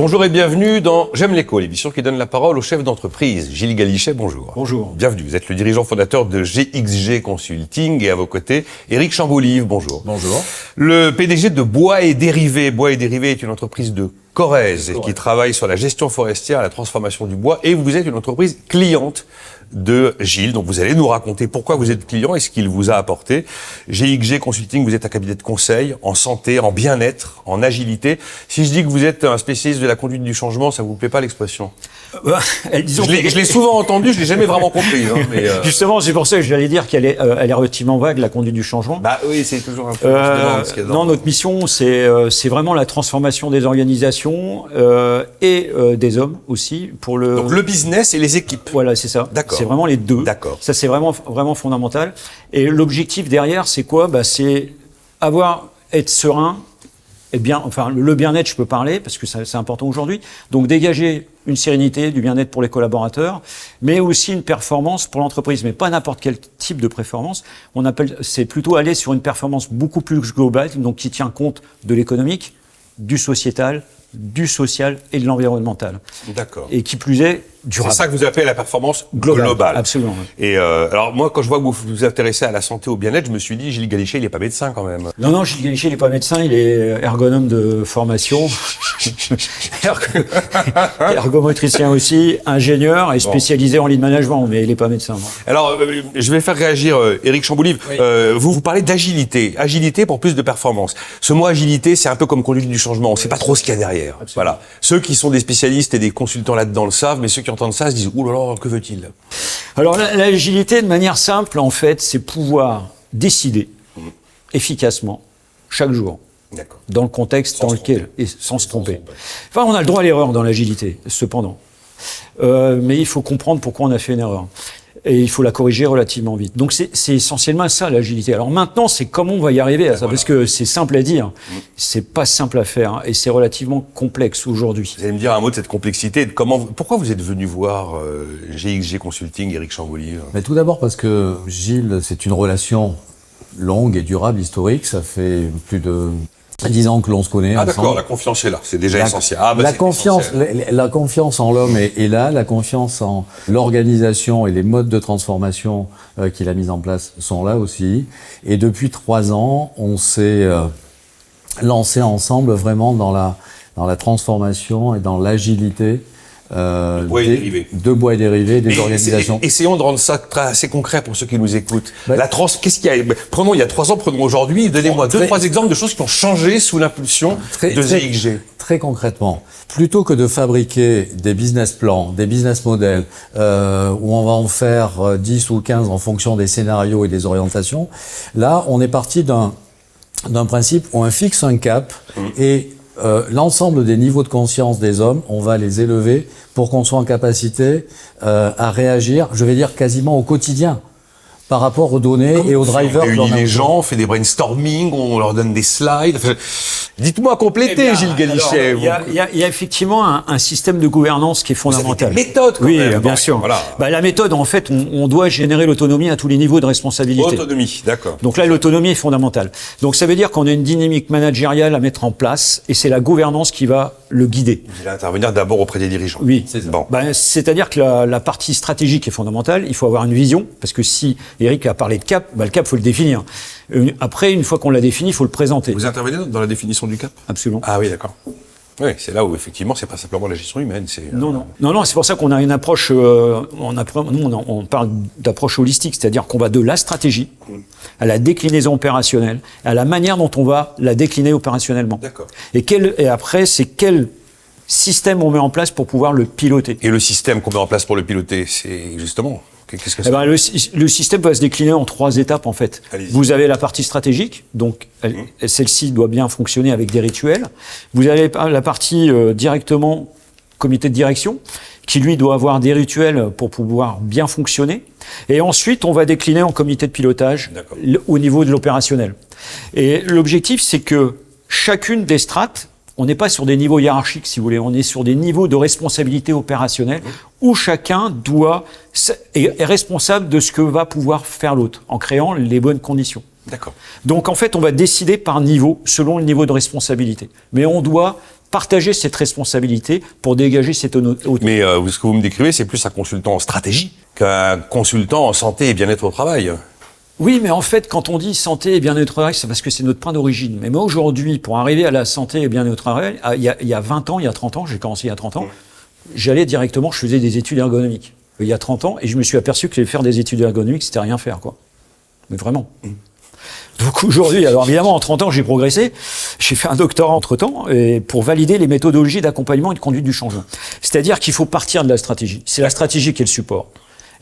Bonjour et bienvenue dans J'aime l'écho, l'émission qui donne la parole aux chefs d'entreprise. Gilles Galichet, bonjour. Bonjour. Bienvenue, vous êtes le dirigeant fondateur de GXG Consulting et à vos côtés, Éric Chambolive, bonjour. Bonjour. Le PDG de Bois et Dérivés. Bois et Dérivés est une entreprise de Corrèze qui travaille sur la gestion forestière, la transformation du bois, et vous êtes une entreprise cliente de Gilles. Donc vous allez nous raconter pourquoi vous êtes client et ce qu'il vous a apporté. GXG Consulting, vous êtes un cabinet de conseil en santé, en bien-être, en agilité. Si je dis que vous êtes un spécialiste de la conduite du changement, ça vous plaît pas l'expression? Je l'ai souvent entendu, je l'ai jamais vraiment compris. Hein, mais Justement, c'est pour ça que j'allais dire qu'elle est, elle est relativement vague, la conduite du changement. Bah oui, c'est toujours un peu. Non, notre mission, c'est vraiment la transformation des organisations et des hommes aussi pour le. Donc le business et les équipes. Voilà, c'est ça. D'accord. C'est vraiment les deux. D'accord. Ça, c'est vraiment fondamental. Et l'objectif derrière, c'est quoi? Bah, c'est être serein. Et bien, enfin, le bien-être, je peux parler parce que c'est important aujourd'hui. Donc, dégager une sérénité, du bien-être pour les collaborateurs, mais aussi une performance pour l'entreprise. Mais pas n'importe quel type de performance. C'est plutôt aller sur une performance beaucoup plus globale, donc qui tient compte de l'économique, du sociétal, du social et de l'environnemental. D'accord. Et qui plus est, durable. C'est ça que vous appelez la performance globale. Absolument. Et alors moi, quand je vois que vous vous intéressez à la santé, au bien-être, je me suis dit, Gilles Galichet, il n'est pas médecin quand même. Non, Gilles Galichet, il n'est pas médecin, il est ergonome de formation, ergomotricien aussi, ingénieur et spécialisé en lead management, mais il n'est pas médecin. Non. Alors, je vais faire réagir Éric Chambolive. Oui. Vous parlez d'agilité, agilité pour plus de performance. Ce mot agilité, c'est un peu comme conduite du changement, on ne sait pas trop ce qu'il y a derrière. Absolument. Voilà. Ceux qui sont des spécialistes et des consultants là-dedans le savent, mais ceux qui entendent ça se disent « Ouh là là, que veut-il » Alors, l'agilité, de manière simple, en fait, c'est pouvoir décider efficacement, chaque jour, dans le contexte dans lequel, et sans se tromper. Enfin, on a le droit à l'erreur dans l'agilité, cependant. Mais il faut comprendre pourquoi on a fait une erreur. Et il faut la corriger relativement vite. Donc, c'est essentiellement ça, l'agilité. Alors maintenant, c'est comment on va y arriver à ça, parce que c'est simple à dire, c'est pas simple à faire, hein, et c'est relativement complexe aujourd'hui. Vous allez me dire un mot de cette complexité, et de pourquoi vous êtes venu voir GXG Consulting, Éric Chambolive? Mais tout d'abord parce que Gilles, c'est une relation longue et durable, historique. Ça fait plus de 10 ans que l'on se connaît. Ah d'accord, la confiance est là, c'est déjà essentiel. Ah, bah, la confiance en l'homme est là, la confiance en l'organisation et les modes de transformation qu'il a mis en place sont là aussi. Et depuis 3 ans, on s'est lancé ensemble vraiment dans la transformation et dans l'agilité de Bois et Dérivés, des organisations. Essayons de rendre ça assez concret pour ceux qui nous écoutent. Qu'est-ce qu'il y a? Prenons il y a 3 ans, prenons aujourd'hui. Donnez-moi 2-3 exemples de choses qui ont changé sous l'impulsion de GXG. Très concrètement, plutôt que de fabriquer des business plans, des business models, où on va en faire 10 ou 15 en fonction des scénarios et des orientations, là, on est parti d'un principe où on fixe un cap et l'ensemble des niveaux de conscience des hommes, on va les élever pour qu'on soit en capacité à réagir, je vais dire quasiment au quotidien, par rapport aux données et aux drivers. On réunit les gens, on fait des brainstorming, on leur donne des slides. Dites-moi compléter, Gilles Galichet. Il y a effectivement un système de gouvernance qui est fondamental. Vous avez des méthodes quand même. Oui, bien sûr. Voilà. La méthode, en fait, on doit générer l'autonomie à tous les niveaux de responsabilité. Autonomie, d'accord. Donc là, l'autonomie est fondamentale. Donc ça veut dire qu'on a une dynamique managériale à mettre en place et c'est la gouvernance qui va le guider. Vous allez intervenir d'abord auprès des dirigeants. Oui, c'est ça. Bon. C'est-à-dire que la partie stratégique est fondamentale. Il faut avoir une vision parce que si Éric a parlé de cap, le cap, faut le définir. Après, une fois qu'on l'a défini, il faut le présenter. Vous intervenez dans la définition du cap? Absolument. Ah oui, d'accord. Oui, c'est là où effectivement, c'est pas simplement la gestion humaine. Non, c'est pour ça qu'on a une approche. On parle d'approche holistique, c'est-à-dire qu'on va de la stratégie à la déclinaison opérationnelle, à la manière dont on va la décliner opérationnellement. D'accord. Et après, c'est quel système on met en place pour pouvoir le piloter. Et le système qu'on met en place pour le piloter, c'est justement. Qu'est-ce que c'est? Le système va se décliner en 3 étapes en fait. Vous avez la partie stratégique, donc celle-ci doit bien fonctionner avec des rituels. Vous avez la partie directement comité de direction, qui lui doit avoir des rituels pour pouvoir bien fonctionner. Et ensuite, on va décliner en comité de pilotage au niveau de l'opérationnel. Et l'objectif, c'est que chacune des strates, on n'est pas sur des niveaux hiérarchiques, si vous voulez, on est sur des niveaux de responsabilité opérationnelle où chacun est responsable de ce que va pouvoir faire l'autre, en créant les bonnes conditions. D'accord. Donc en fait, on va décider par niveau, selon le niveau de responsabilité. Mais on doit partager cette responsabilité pour dégager cette autonomie. Mais ce que vous me décrivez, c'est plus un consultant en stratégie qu'un consultant en santé et bien-être au travail. Oui, mais en fait, quand on dit santé et bien-être au travail, c'est parce que c'est notre point d'origine. Mais moi, aujourd'hui, pour arriver à la santé et bien-être au travail, il y a 20 ans, il y a 30 ans, j'ai commencé il y a 30 ans, j'allais directement, je faisais des études ergonomiques. Il y a 30 ans, et je me suis aperçu que faire des études ergonomiques, c'était rien faire, quoi. Mais vraiment. Donc aujourd'hui, alors évidemment, en 30 ans, j'ai progressé. J'ai fait un doctorat entre-temps pour valider les méthodologies d'accompagnement et de conduite du changement. C'est-à-dire qu'il faut partir de la stratégie. C'est la stratégie qui est le support.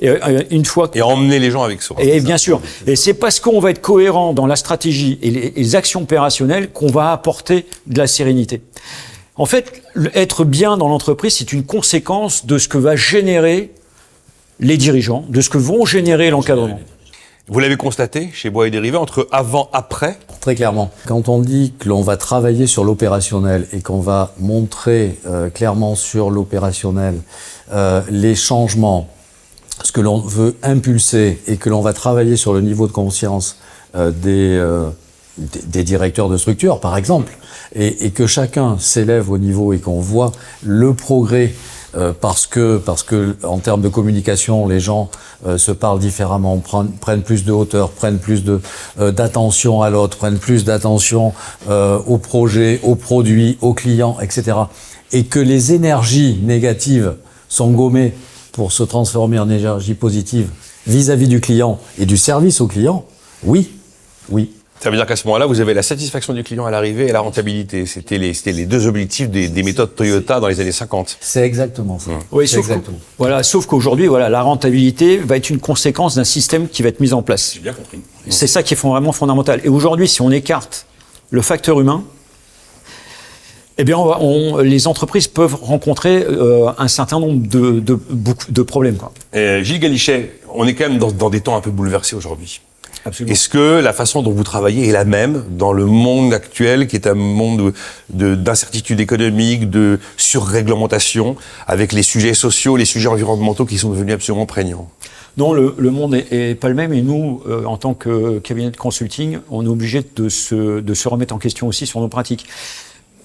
Et une fois et emmener les gens avec soi. Et bien sûr. Et c'est parce qu'on va être cohérent dans la stratégie et les actions opérationnelles qu'on va apporter de la sérénité. En fait, être bien dans l'entreprise, c'est une conséquence de ce que va générer les dirigeants, de ce que vont générer l'encadrement. Vous l'avez constaté chez Bois et Dérivés, entre avant, après? Très clairement. Quand on dit que l'on va travailler sur l'opérationnel et qu'on va montrer clairement sur l'opérationnel les changements, ce que l'on veut impulser et que l'on va travailler sur le niveau de conscience des directeurs de structure, par exemple, et que chacun s'élève au niveau et qu'on voit le progrès parce que en termes de communication, les gens se parlent différemment, prennent plus de hauteur, prennent plus d'attention à l'autre, prennent plus d'attention au projet, aux produits, aux clients, etc. Et que les énergies négatives sont gommées pour se transformer en énergie positive vis-à-vis du client et du service au client, oui. Ça veut dire qu'à ce moment-là, vous avez la satisfaction du client à l'arrivée et la rentabilité. C'était les deux objectifs des méthodes Toyota dans les années 50. C'est exactement ça. Oui, sauf qu'aujourd'hui, la rentabilité va être une conséquence d'un système qui va être mis en place. J'ai bien compris. C'est ça qui est vraiment fondamental. Et aujourd'hui, si on écarte le facteur humain, eh bien, les entreprises peuvent rencontrer un certain nombre de problèmes, quoi. Gilles Galichet, on est quand même dans des temps un peu bouleversés aujourd'hui. Absolument. Est-ce que la façon dont vous travaillez est la même dans le monde actuel, qui est un monde d'incertitude économique, de surréglementation, avec les sujets sociaux, les sujets environnementaux qui sont devenus absolument prégnants? Non, le monde est pas le même, et nous, en tant que cabinet de consulting, on est obligé de se remettre en question aussi sur nos pratiques.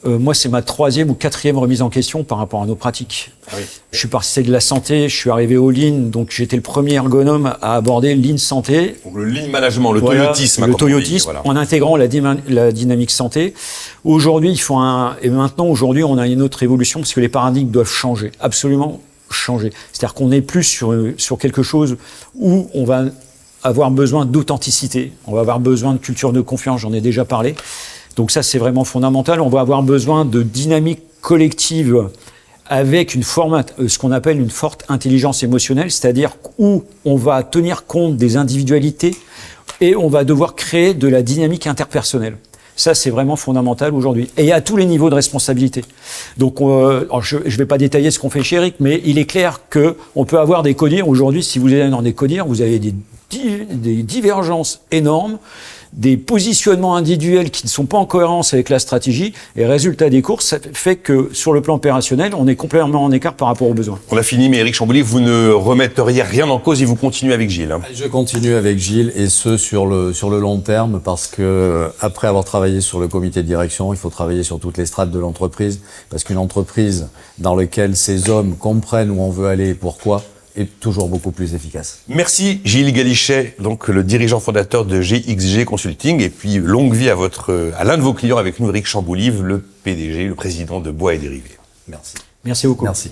Moi, c'est ma 3e ou 4e remise en question par rapport à nos pratiques. Ah oui. Je suis parti de la santé, je suis arrivé au Lean, donc j'étais le premier ergonome à aborder le Lean santé. Donc le Lean Management, le toyotisme. Le toyotisme, en intégrant la dynamique santé. Aujourd'hui, aujourd'hui, on a une autre évolution parce que les paradigmes doivent changer, absolument changer. C'est-à-dire qu'on n'est plus sur quelque chose où on va avoir besoin d'authenticité, on va avoir besoin de culture de confiance, j'en ai déjà parlé. Donc ça, c'est vraiment fondamental. On va avoir besoin de dynamique collective avec ce qu'on appelle une forte intelligence émotionnelle, c'est-à-dire où on va tenir compte des individualités et on va devoir créer de la dynamique interpersonnelle. Ça, c'est vraiment fondamental aujourd'hui. Et à tous les niveaux de responsabilité. Donc, je ne vais pas détailler ce qu'on fait chez Eric, mais il est clair qu'on peut avoir des codires. Aujourd'hui, si vous allez dans des codires, vous avez des divergences énormes, des positionnements individuels qui ne sont pas en cohérence avec la stratégie, et résultat des courses, ça fait que sur le plan opérationnel, on est complètement en écart par rapport aux besoins. On a fini, mais Éric Chambouly, vous ne remetteriez rien en cause et vous continuez avec Gilles. Je continue avec Gilles, et ce sur le long terme, parce que après avoir travaillé sur le comité de direction, il faut travailler sur toutes les strates de l'entreprise, parce qu'une entreprise dans laquelle ces hommes comprennent où on veut aller et pourquoi, est toujours beaucoup plus efficace. Merci Gilles Galichet, donc le dirigeant fondateur de GXG Consulting, et puis longue vie à l'un de vos clients avec nous, Éric Chambouly, le PDG, le président de Bois et Dérivés. Merci. Merci beaucoup. Merci.